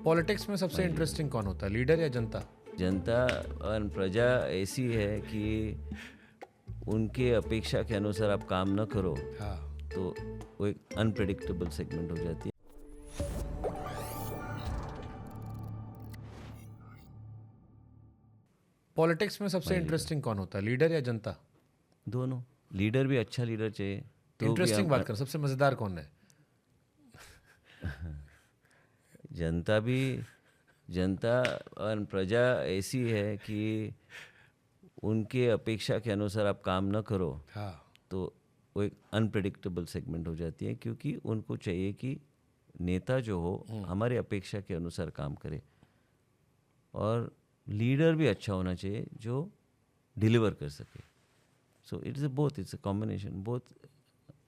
Politics में सबसे interesting कौन होता है, लीडर या जनता? जनता और प्रजा ऐसी है कि उनके अपेक्षा के अनुसार आप काम न करो हाँ। तो वो एक अनप्रेडिक्टेबल सेगमेंट हो जाती है। पॉलिटिक्स में सबसे इंटरेस्टिंग कौन होता है, लीडर या जनता? दोनों। लीडर भी अच्छा लीडर चाहिए तो भी इंटरेस्टिंग बात कर, सबसे मजेदार कौन है? जनता और प्रजा ऐसी है कि उनके अपेक्षा के अनुसार आप काम न करो हाँ। तो वो एक अनप्रेडिक्टेबल सेगमेंट हो जाती है, क्योंकि उनको चाहिए कि नेता जो हो हमारे अपेक्षा के अनुसार काम करे, और लीडर भी अच्छा होना चाहिए जो डिलीवर कर सके। So it's both, it's a combination both.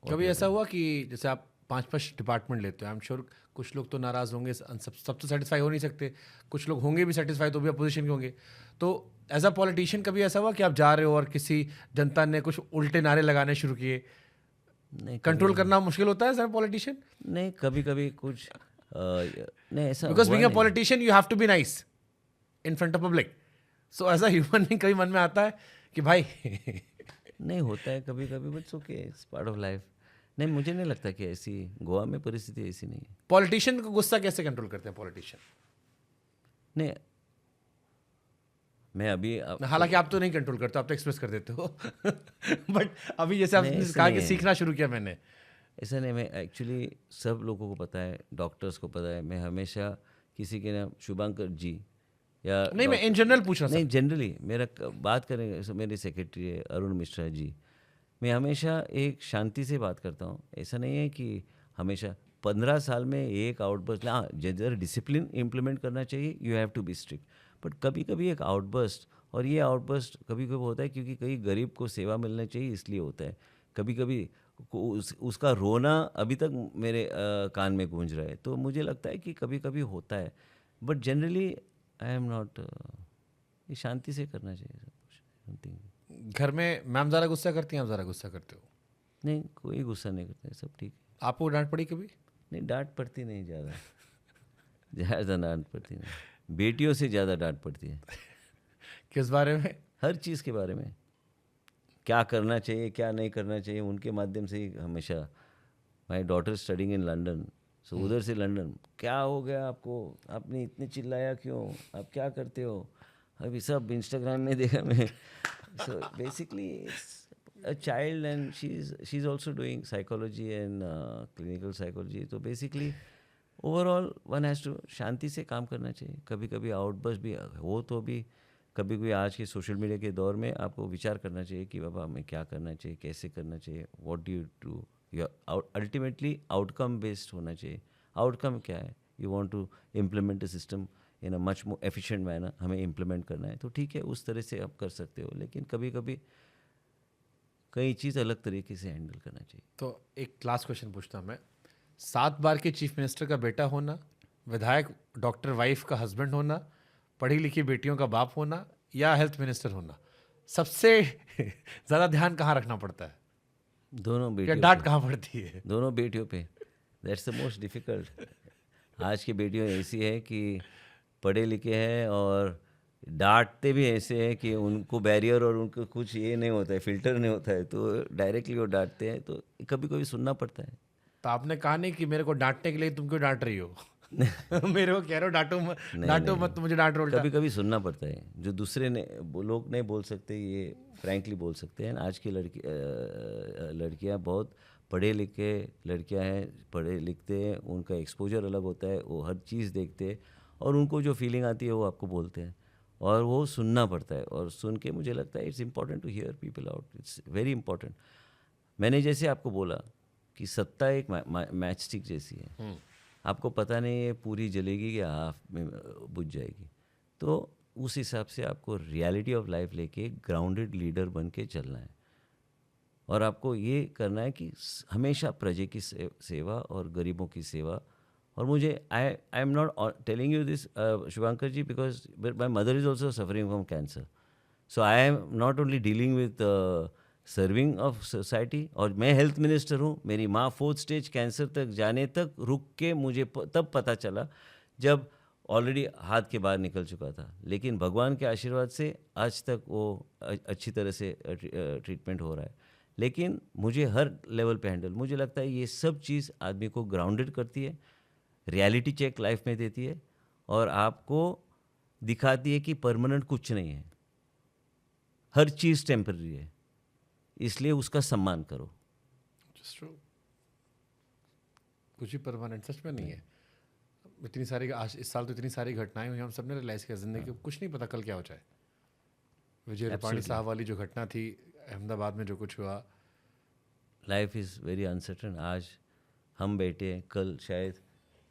कभी ऐसा हुआ कि जैसे आप 5-5 डिपार्टमेंट लेते हो, आई एम श्योर कुछ लोग तो नाराज होंगे, सब तो सेटिस्फाई हो नहीं सकते, कुछ लोग होंगे भी सेटिस्फाई तो भी अपोजिशन के होंगे, तो एज अ पॉलिटिशियन कभी ऐसा हुआ कि आप जा रहे हो और किसी जनता ने कुछ उल्टे नारे लगाने शुरू किए? नहीं, कंट्रोल करना मुश्किल होता है एज अ पॉलिटिशियन? नहीं, कभी कभी कुछ नहीं ऐसा बिकॉज हुआ बीइंग अ नहीं। Politician you have to be nice in front of public, so as a human being कभी मन में आता है कि भाई नहीं, होता है कभी कभी, but okay, it's part of life. नहीं, मुझे नहीं लगता कि ऐसी गोवा में परिस्थिति ऐसी नहीं है। पॉलिटिशियन को गुस्सा कैसे कंट्रोल करते हैं पॉलिटिशियन? नहीं, मैं अभी हालांकि आप तो नहीं कंट्रोल करते, आप तो एक्सप्रेस कर देते हो बट अभी जैसे नहीं, आपने ऐसा कहा नहीं कि है। सीखना शुरू किया मैंने। ऐसा नहीं, मैं एक्चुअली सब लोगों को पता है, डॉक्टर्स को पता है, मैं हमेशा किसी के नाम शुभांकर जी या नहीं, मैं इन जनरल पूछ रहा नहीं, जनरली मेरा बात करेंगे, मेरे सेक्रेटरी है अरुण मिश्रा जी, मैं हमेशा एक शांति से बात करता हूँ। ऐसा नहीं है कि हमेशा 15 साल में एक आउटबर्स्ट, हाँ जब डिसिप्लिन इम्प्लीमेंट करना चाहिए, you have to be strict, but कभी कभी एक आउटबर्स्ट, और ये आउटबर्स्ट कभी कभी होता है क्योंकि कहीं गरीब को सेवा मिलना चाहिए इसलिए होता है। कभी कभी उसका रोना अभी तक मेरे कान में गूंज रहा है, तो मुझे लगता है कि कभी कभी होता है, but generally I am not, ये शांति से करना चाहिए सब कुछ। समथिंग घर में मैम ज़्यादा गुस्सा करती हैं, आप ज़्यादा गुस्सा करते हो? नहीं, कोई गुस्सा नहीं करता है, सब ठीक है। आपको डांट पड़ी कभी? नहीं, डांट पड़ती नहीं ज़्यादा, ज़्यादा डांट पड़ती नहीं, बेटियों से ज़्यादा डांट पड़ती है। किस बारे में? हर चीज़ के बारे में, क्या करना चाहिए क्या नहीं करना चाहिए, उनके माध्यम से ही हमेशा। My daughter studying in London, so उधर से लंदन, क्या हो गया आपको, आपने इतने चिल्लाया क्यों, आप क्या करते हो, अभी सब इंस्टाग्राम में देखा मैं। So basically a child, and she's also doing psychology and clinical psychology, तो basically overall one has to शांति से काम करना चाहिए। कभी कभी आउटबर्स्ट भी हो तो भी कभी कभी आज के सोशल मीडिया के दौर में आपको विचार करना चाहिए कि बाबा हमें क्या करना चाहिए, कैसे करना चाहिए, what do you do, you ultimately outcome based होना चाहिए। आउटकम क्या है, you want to implement a system in a much more efficient manner, हमें इम्प्लीमेंट करना है तो ठीक है, उस तरह से आप कर सकते हो, लेकिन कभी कभी कई चीज़ अलग तरीके से हैंडल करना चाहिए। तो एक लास्ट क्वेश्चन पूछता हूँ मैं, 7 बार के चीफ मिनिस्टर का बेटा होना, विधायक डॉक्टर वाइफ का हस्बैंड होना, पढ़ी लिखी बेटियों का बाप होना, या हेल्थ मिनिस्टर होना, सबसे ज़्यादा ध्यान कहाँ रखना पड़ता है, दोनों या बेटियों डांट पे, कहाँ पड़ती है? दोनों बेटियों पे, दैट्स द मोस्ट डिफ़िकल्ट। आज की बेटियां ऐसी है कि पढ़े लिखे हैं और डांटते भी ऐसे हैं कि उनको बैरियर और उनको कुछ ये नहीं होता है, फिल्टर नहीं होता है, तो डायरेक्टली वो डांटते हैं, तो कभी कभी सुनना पड़ता है। तो आपने कहा नहीं कि मेरे को डांटने के लिए तुम क्यों डांट रही हो मेरे को कह रहे हो डांटो मत, नहीं डांटो नहीं मत, तो मुझे डांट रहे हो उल्टा। कभी कभी सुनना पड़ता है, जो दूसरे ने लोग नहीं बोल सकते, ये फ्रैंकली बोल सकते हैं। आज की लड़कियां बहुत पढ़े लिखे लड़कियां हैं, पढ़े लिखते हैं, उनका एक्सपोजर अलग होता है, वो हर चीज़ देखते हैं और उनको जो फीलिंग आती है वो आपको बोलते हैं, और वो सुनना पड़ता है। और सुन के मुझे लगता है it's important to hear people out, it's very important. मैंने जैसे आपको बोला कि सत्ता एक मैच स्टिक जैसी है, आपको पता नहीं है पूरी जलेगी या हाफ में बुझ जाएगी, तो उस हिसाब से आपको रियलिटी ऑफ लाइफ लेके ग्राउंडेड लीडर बन के चलना है, और आपको ये करना है कि हमेशा प्रजा की सेवा और गरीबों की सेवा। और मुझे I am not telling you this Shubhankar ji because my mother is also suffering from cancer, so I am not only dealing with serving of society, और मैं हेल्थ मिनिस्टर हूँ। मेरी माँ 4th स्टेज कैंसर तक जाने तक रुक के मुझे तब पता चला जब ऑलरेडी हाथ के बाहर निकल चुका था, लेकिन भगवान के आशीर्वाद से आज तक वो अच्छी तरह से ट्रीटमेंट हो रहा है। लेकिन मुझे हर लेवल पे हैंडल, मुझे लगता है ये सब चीज़ आदमी को ग्राउंडेड करती है, रियलिटी चेक लाइफ में देती है और आपको दिखाती है कि परमानेंट कुछ नहीं है, हर चीज़ टेम्पररी है, इसलिए उसका सम्मान करो। Just true. कुछ भी परमानेंट सच में नहीं है। इतनी सारी आज इस साल तो इतनी सारी घटनाएं हुई, हम सब ने रियलाइज़ किया ज़िंदगी में कुछ नहीं पता कल क्या हो जाए। विजय रूपाणी साहब वाली जो घटना थी अहमदाबाद में, जो कुछ हुआ, लाइफ इज़ वेरी अनसर्टन। आज हम बैठे हैं, कल शायद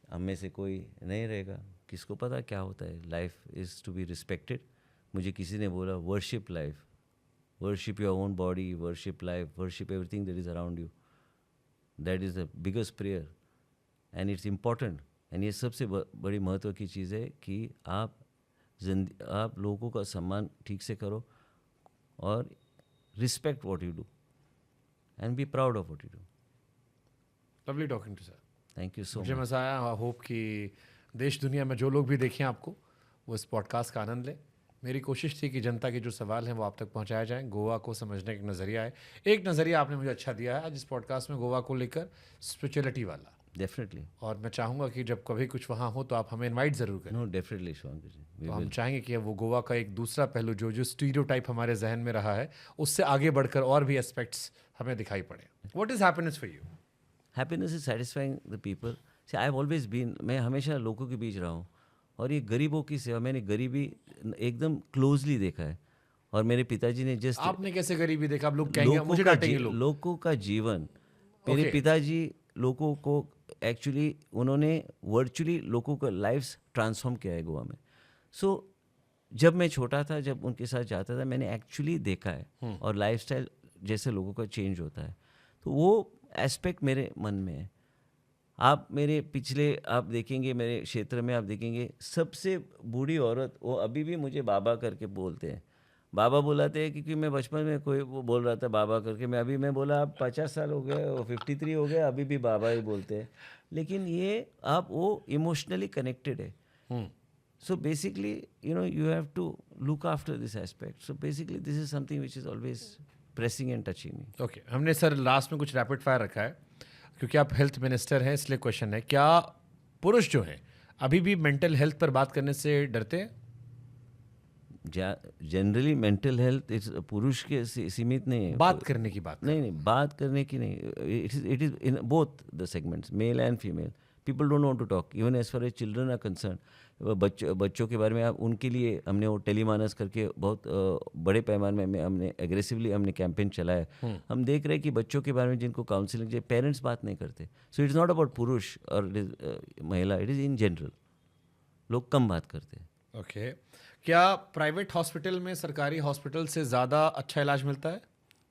हम में से कोई नहीं रहेगा, किसको पता क्या होता है। Life is to be respected. मुझे किसी ने बोला worship life, worship your own body, worship life, worship everything that is around you, that is the biggest prayer and it's important. And ये सबसे बड़ी महत्व की चीज़ है कि आप लोगों का सम्मान ठीक से करो और respect what you do and be proud of what you do. Lovely talking to sir. Thank you so मुझे मच। मज़ा आया। आई होप कि देश दुनिया में जो लोग भी देखें आपको, वो इस पॉडकास्ट का आनंद लें। मेरी कोशिश थी कि जनता के जो सवाल हैं वो आप तक पहुंचाए जाएं, गोवा को समझने का एक नज़रिया है। एक नज़रिया आपने मुझे अच्छा दिया है आज इस पॉडकास्ट में, गोवा को लेकर स्पिरिचुअलिटी वाला। डेफिनेटली। और मैं चाहूँगा कि जब कभी कुछ वहाँ हो तो आप हमें इनवाइट ज़रूर करें। नो डेफिनेटली शिवांकर जी, तो हम चाहेंगे कि वो गोवा का एक दूसरा पहलू जो स्टीरियोटाइप हमारे जहन में रहा है, उससे आगे बढ़कर और भी एस्पेक्ट्स हमें दिखाई पड़े। What is happiness for you? Happiness is satisfying the people. See I always been, मैं हमेशा लोगों के बीच रहा हूँ और ये गरीबों की सेवा, मैंने गरीबी एकदम क्लोजली देखा है। और मेरे पिताजी ने जस्ट, आपने कैसे गरीबी देखा? आप लोग कहेंगे, मुझे डांटेंगे लोग। लोगों का जीवन, मेरे Okay. पिताजी लोगों को एक्चुअली उन्होंने वर्चुअली लोगों का लाइफ्स ट्रांसफॉर्म किया है गोवा में। सो जब मैं छोटा था, जब उनके साथ जाता था, मैंने एक्चुअली देखा है और लाइफस्टाइल जैसे लोगों का चेंज होता है, तो वो एस्पेक्ट मेरे मन में है। आप मेरे पिछले आप देखेंगे, मेरे क्षेत्र में आप देखेंगे, सबसे बूढ़ी औरत वो अभी भी मुझे बाबा करके बोलते हैं। बाबा बुलाते हैं क्योंकि मैं बचपन में कोई वो बोल रहा था बाबा करके, मैं बोला अब 50 साल हो गए, वो 53 हो गए, अभी भी बाबा ही बोलते हैं। लेकिन ये आप वो इमोशनली कनेक्टेड है। So basically, you have to look after this aspect. So basically, this is something which is always pressing and touching me. Okay, हमने सर लास्ट में कुछ रैपिड फायर रखा है क्योंकि आप हेल्थ मिनिस्टर हैं, इसलिए क्वेश्चन है, क्या पुरुष जो हैं अभी भी मेंटल हेल्थ पर बात करने से डरते हैं? जनरली मेंटल हेल्थ पुरुष के सीमित नहीं है। बात करने की बात। नहीं, बात करने की नहीं, it is in both the segments, male and female. People don't want to talk even as far as children are concern. बच्चों के बारे में आप उनके लिए हमने वो टेलीमानस करके बहुत बड़े पैमाने में हमने एग्रेसिवली कैंपेन चलाया है। हम देख रहे हैं कि बच्चों के बारे में जिनको काउंसलिंग चाहिए, पेरेंट्स बात नहीं करते। सो इट्स नॉट अबाउट पुरुष और महिला, इट इज़ इन जनरल, लोग कम बात करते हैं। ओके, क्या प्राइवेट हॉस्पिटल में सरकारी हॉस्पिटल से ज़्यादा अच्छा इलाज मिलता है?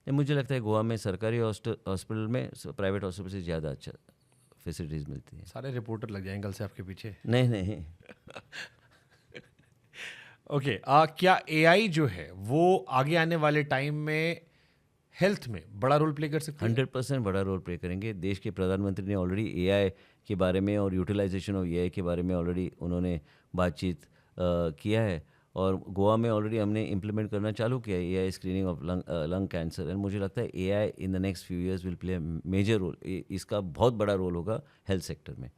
मुझे लगता है गोवा में सरकारी हॉस्पिटल में प्राइवेट हॉस्पिटल से ज़्यादा अच्छा फैसिलिटीज़ मिलती हैं। सारे रिपोर्टर लग जाएंगे कल से आपके पीछे। नहीं। ओके, क्या एआई जो है वो आगे आने वाले टाइम में हेल्थ में बड़ा रोल प्ले कर सकती है? 100% बड़ा रोल प्ले करेंगे। देश के प्रधानमंत्री ने ऑलरेडी एआई के बारे में और यूटिलाइजेशन ऑफ एआई के बारे में ऑलरेडी उन्होंने बातचीत किया है और गोवा में ऑलरेडी हमने इम्प्लीमेंट करना चालू किया है AI screening of lung cancer. And मुझे लगता है AI in the next few years will play major role. इसका बहुत बड़ा रोल होगा हेल्थ सेक्टर में।